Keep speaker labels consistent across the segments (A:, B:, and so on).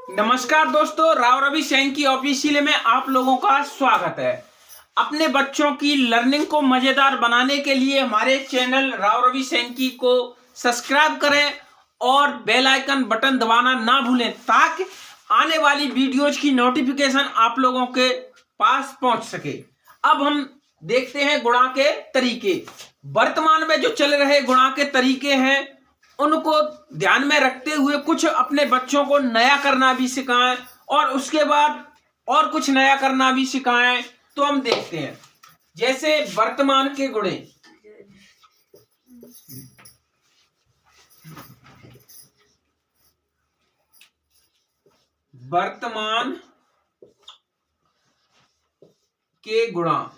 A: नमस्कार दोस्तों, राव रवि सैंकी ऑफिशियल में आप लोगों का स्वागत है। अपने बच्चों की लर्निंग को मजेदार बनाने के लिए हमारे चैनल राव रवि सैंकी को सब्सक्राइब करें और बेल आइकन बटन दबाना ना भूलें ताकि आने वाली वीडियोज की नोटिफिकेशन आप लोगों के पास पहुंच सके। अब हम देखते हैं गुणा के तरीके। वर्तमान में जो चल रहे गुणा के तरीके हैं उनको ध्यान में रखते हुए कुछ अपने बच्चों को नया करना भी सिखाएं और उसके बाद और कुछ नया करना भी सिखाएं। तो हम देखते हैं, जैसे वर्तमान के गुणे। वर्तमान के गुणा,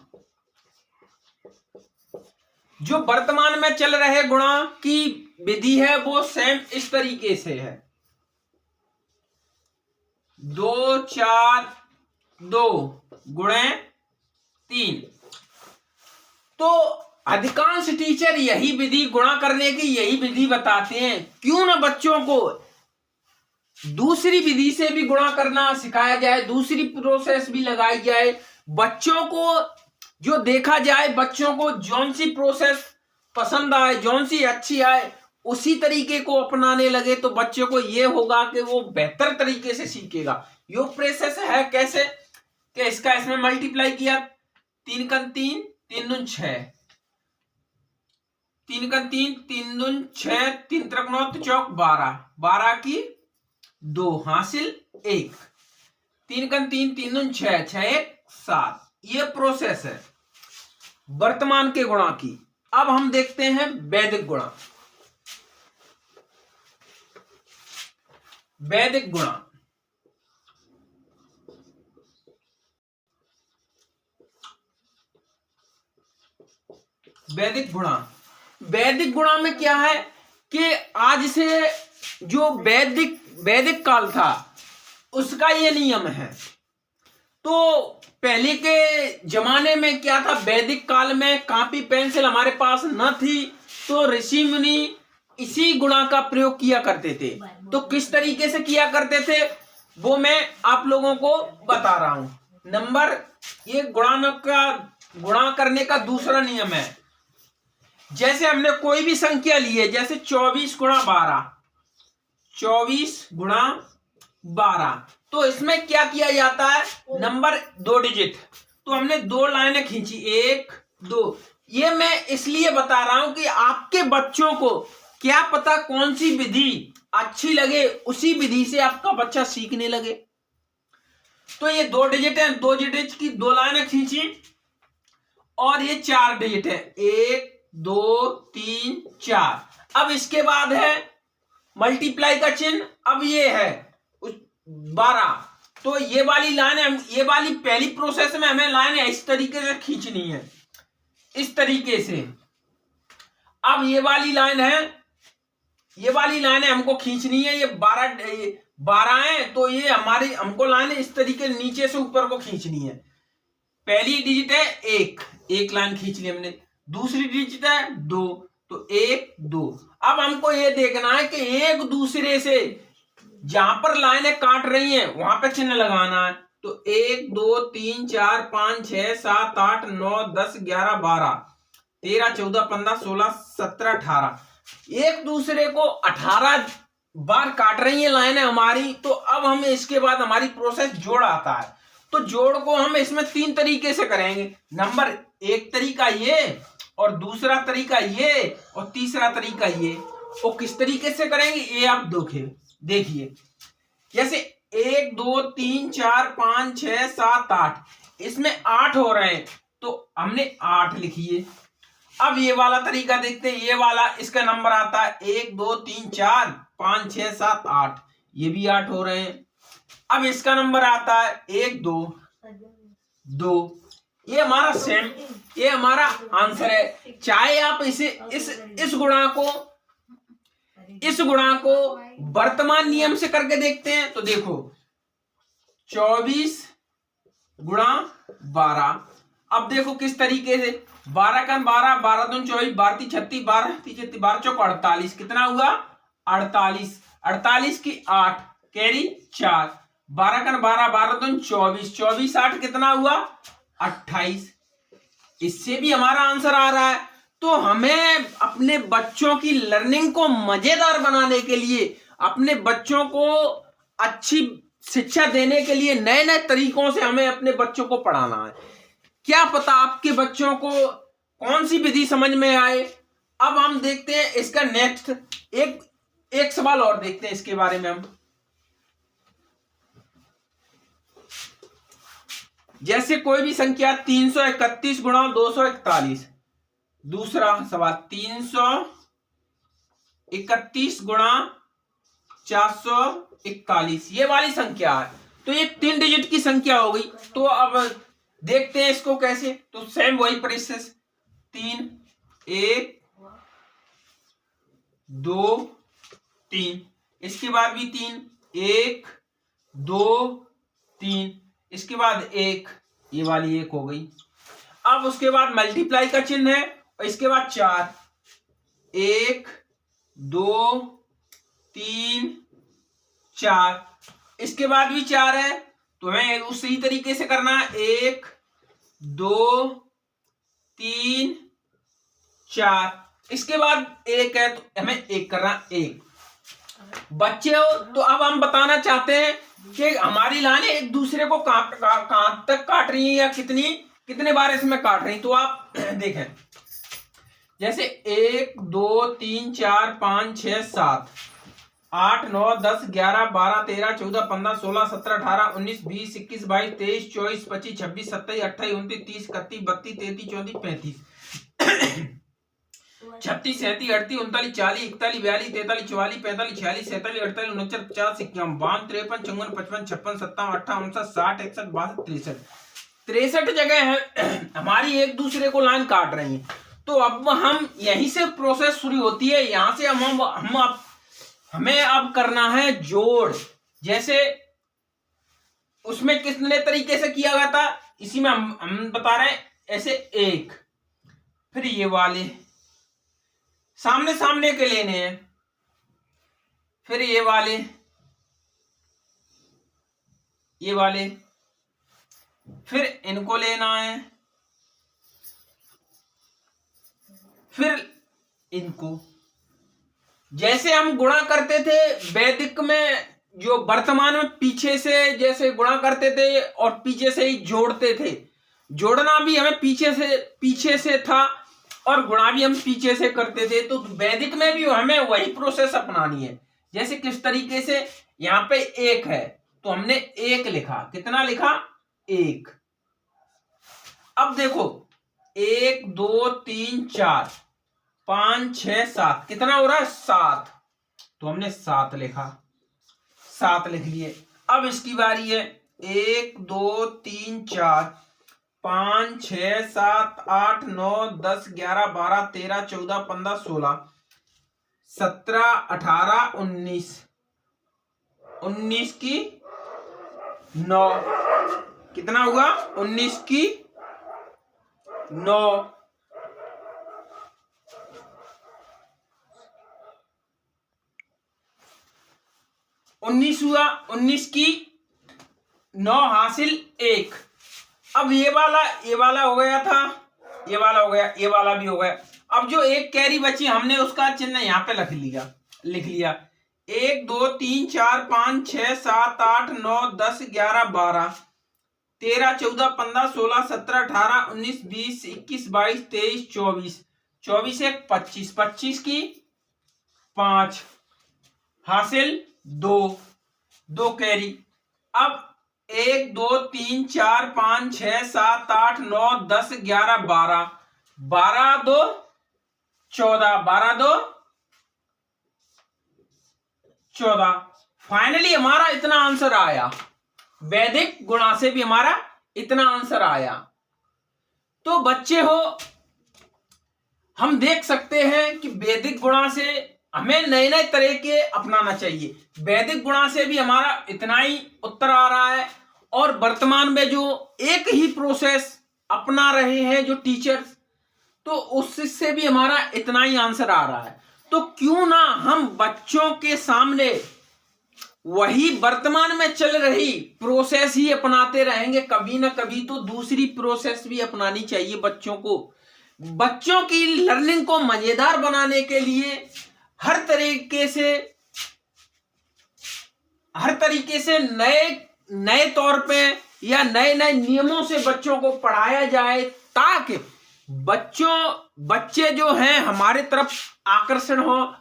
A: जो वर्तमान में चल रहे गुणा की विधि है वो सेम इस तरीके से है। 2 4 2 गुणे 3। तो अधिकांश टीचर यही विधि गुणा करने की यही विधि बताते हैं। क्यों ना बच्चों को दूसरी विधि से भी गुणा करना सिखाया जाए, दूसरी प्रोसेस भी लगाई जाए। बच्चों को जो देखा जाए, बच्चों को जौन सी प्रोसेस पसंद आए, जौन सी अच्छी आए, उसी तरीके को अपनाने लगे तो बच्चों को यह होगा कि वो बेहतर तरीके से सीखेगा। यो प्रोसेस है कैसे कि इसका इसमें मल्टीप्लाई किया, 3 का 3 3 दून 6, 3 का 3 3 दून 6, 3 त्रिक 9 चौक 12, 12 की 2 हासिल 1, 3 का 3 3 दून 6, 6 1 7। ये प्रोसेस है वर्तमान के गुणा की। अब हम देखते हैं वैदिक गुणा। वैदिक गुणा, वैदिक गुणा, वैदिक गुणा में क्या है कि आज से जो वैदिक काल था उसका ये नियम है। तो पहले के जमाने में क्या था, वैदिक काल में कॉपी पेंसिल हमारे पास न थी, तो ऋषि मुनि इसी गुणा का प्रयोग किया करते थे। तो किस तरीके से किया करते थे वो मैं आप लोगों को बता रहा हूं। नंबर ये गुणा करने का दूसरा नियम है। जैसे हमने कोई भी संख्या ली है, जैसे 24 गुणा 12, 24 गुणा 12, तो इसमें क्या किया जाता है, नंबर 2 डिजिट। तो हमने 2 लाइनें खींची, 1 2। ये मैं इसलिए बता रहा हूं कि आपके बच्चों को क्या पता कौन सी विधि अच्छी लगे, उसी विधि से आपका बच्चा सीखने लगे। तो ये 2 डिजिट है, 2 डिजिट की 2 लाइनें खींची और ये 4 डिजिट है, 1 2 3 4। अब इसके बाद है मल्टीप्लाई का चिन्ह। अब ये है 12। तो ये वाली लाइन, ये वाली पहली प्रोसेस में हमें लाइन इस तरीके से खींचनी है, इस तरीके से। अब ये वाली लाइन हमको खींचनी है। ये 12 है, तो ये हमारी हमको लाइन इस तरीके नीचे से ऊपर को खींचनी है। पहली डिजिट है 1 लाइन खींच ली हमने। दूसरी डिजिट है 2, तो 1 2। अब हमको ये देखना है कि एक दूसरे से जहां पर लाइनें काट रही हैं वहां पे चिन्ह लगाना है। तो 1 2 3 4 5 6 7 8 9 10 11 12 13 14 15 16 17 18। एक दूसरे को 18 बार काट रही है लाइनें हमारी। तो अब हम इसके बाद हमारी प्रोसेस जोड़ आता है। तो जोड़ को हम इसमें 3 तरीके से करेंगे। नंबर 1 तरीका ये, और दूसरा तरीका ये, और तीसरा तरीका ये। वो किस तरीके से करेंगे ये आप देखिए। जैसे 1 2 3 4 5 6 7 8, इसमें 8 हो रहे हैं तो हमने 8 लिखिए। अब ये वाला तरीका देखते हैं। ये वाला, इसका नंबर आता है 1 2 3 4 5 6 7 8, ये भी 8 हो रहे हैं। अब इसका नंबर आता है 1 2 2। ये हमारा सेम, ये हमारा आंसर है। चाहे आप इसे इस गुणा को वर्तमान नियम से करके देखते हैं तो देखो 24 गुणा 12। अब देखो किस तरीके से, 12 का 12, 12 दून 24, 12 तीन 36, 12 तीन 36, 12 चौक 48, कितना हुआ 48, 48 की 8, कैरी 4, 12 का 12, 12 दूनी 24, 24 8 कितना हुआ 28। इससे भी हमारा आंसर आ रहा है। तो हमें अपने बच्चों की लर्निंग को मजेदार बनाने के लिए, अपने बच्चों को अच्छी शिक्षा देने के लिए नए नए तरीकों से हमें अपने बच्चों को पढ़ाना है। क्या पता आपके बच्चों को कौन सी विधि समझ में आए। अब हम देखते हैं इसका नेक्स्ट एक सवाल और देखते हैं इसके बारे में हम। जैसे कोई भी संख्या 331 गुणा 241। दूसरा सवाल 331 गुणा 441, ये वाली संख्या है। तो ये 3 डिजिट की संख्या हो गई। तो अब देखते हैं इसको कैसे। तो सेम वही प्रोसेस, 3 1 2 3, इसके बाद भी 3 1 2 3, इसके बाद 1, ये वाली 1 हो गई। अब उसके बाद मल्टीप्लाई का चिन्ह है और इसके बाद 4, 1 2 3 4, इसके बाद भी 4 है। तो हमें उसी तरीके से करना है, 1 2 3 4, इसके बाद 1 है तो हमें 1 करना, 1। बच्चे हो तो अब हम बताना चाहते हैं कि हमारी लाइनें एक दूसरे को कहां तक काट रही है या कितने बार इसमें काट रही। तो आप देखें, जैसे 1 2 3 4 5 6 7 8 9 10 11 12 13 14 15 16 17 18 19 20 21 22 23 24 25 26 27 28 29 30 31 32 33 34 35 36 37 38 39 40 41 42 43 44 45 46 47 48 49 50 51 52 53 54 55 56 57 58 59 60 61 62 63 जगह है हमारी एक दूसरे को लाइन काट रही है। तो अब हम यहीं से प्रोसेस शुरू होती है। यहां से हमें अब करना है जोड़। जैसे उसमें कितने तरीके से किया गया था, इसी में हम बता रहे हैं। ऐसे 1, फिर ये वाले सामने सामने के लेने हैं, फिर ये वाले फिर इनको लेना है, फिर इनको। जैसे हम गुणा करते थे वैदिक में, जो वर्तमान में पीछे से जैसे गुणा करते थे और पीछे से ही जोड़ते थे। जोड़ना भी हमें पीछे से था और गुणा भी हम पीछे से करते थे। तो वैदिक में भी हमें वही प्रोसेस अपनानी है। जैसे किस तरीके से, यहां पे 1 है तो हमने 1 लिखा। कितना लिखा? 1। अब देखो 1 2 3 4 5 6 7, कितना हो रहा है? 7। तो हमने 7 लिखा, 7 लिख लिए। अब इसकी बारी है 1 2 3 4 5 6 7 8 9 10 11 12 13 14 15 16 17 18 19, 19 की 9, कितना हुआ? 19 की 9। 19 हुआ, 19 की 9 हासिल 1। अब ये वाला हो गया था, ये वाला हो गया, ये वाला भी हो गया। अब जो एक कैरी बची हमने उसका चिन्ह यहाँ पे लिख लिया। 1 2 3 4 5 6 7 8 9 10 11 12 13 14 15 16 17 18 19 20 21 22 23 24, 24 1 25, 25 की 5 हासिल 2 कैरी। अब 1 2 3 4 5 6 7 8 9 10 11 12, 12 2 14, 12 2 14। फाइनली हमारा इतना आंसर आया। वैदिक गुणा से भी हमारा इतना आंसर आया। तो बच्चे हो, हम देख सकते हैं कि वैदिक गुणा से हमें नए नए तरीके अपनाना चाहिए। वैदिक गुणा से भी हमारा इतना ही उत्तर आ रहा है और वर्तमान में जो एक ही प्रोसेस अपना रहे हैं जो टीचर्स, तो उससे भी हमारा इतना ही आंसर आ रहा है। तो क्यों ना हम बच्चों के सामने वही वर्तमान में चल रही प्रोसेस ही अपनाते रहेंगे, कभी ना कभी तो दूसरी प्रोसेस भी अपनानी चाहिए बच्चों को। बच्चों की लर्निंग को मजेदार बनाने के लिए हर तरीके से नए तौर पे या नए नियमों से बच्चों को पढ़ाया जाए, ताकि बच्चे जो हैं हमारे तरफ आकर्षण हो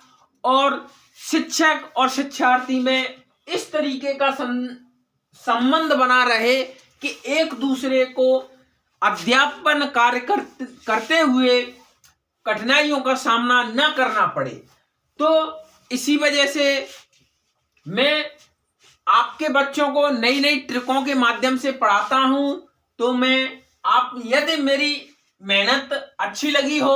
A: और शिक्षक और शिक्षार्थी में इस तरीके का संबंध बना रहे कि एक दूसरे को अध्यापन कार्य करते हुए कठिनाइयों का सामना न करना पड़े। तो इसी वजह से मैं आपके बच्चों को नई ट्रिकों के माध्यम से पढ़ाता हूं। तो यदि मेरी मेहनत अच्छी लगी हो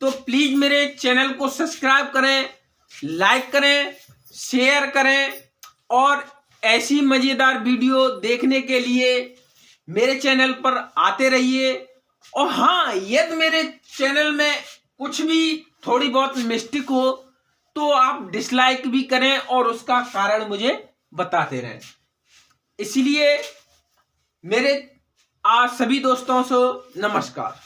A: तो प्लीज मेरे चैनल को सब्सक्राइब करें, लाइक करें, शेयर करें और ऐसी मजेदार वीडियो देखने के लिए मेरे चैनल पर आते रहिए। और हाँ, यदि मेरे चैनल में कुछ भी थोड़ी बहुत मिस्टेक हो तो आप डिसलाइक भी करें और उसका कारण मुझे बताते रहें। इसलिए मेरे आज सभी दोस्तों से नमस्कार।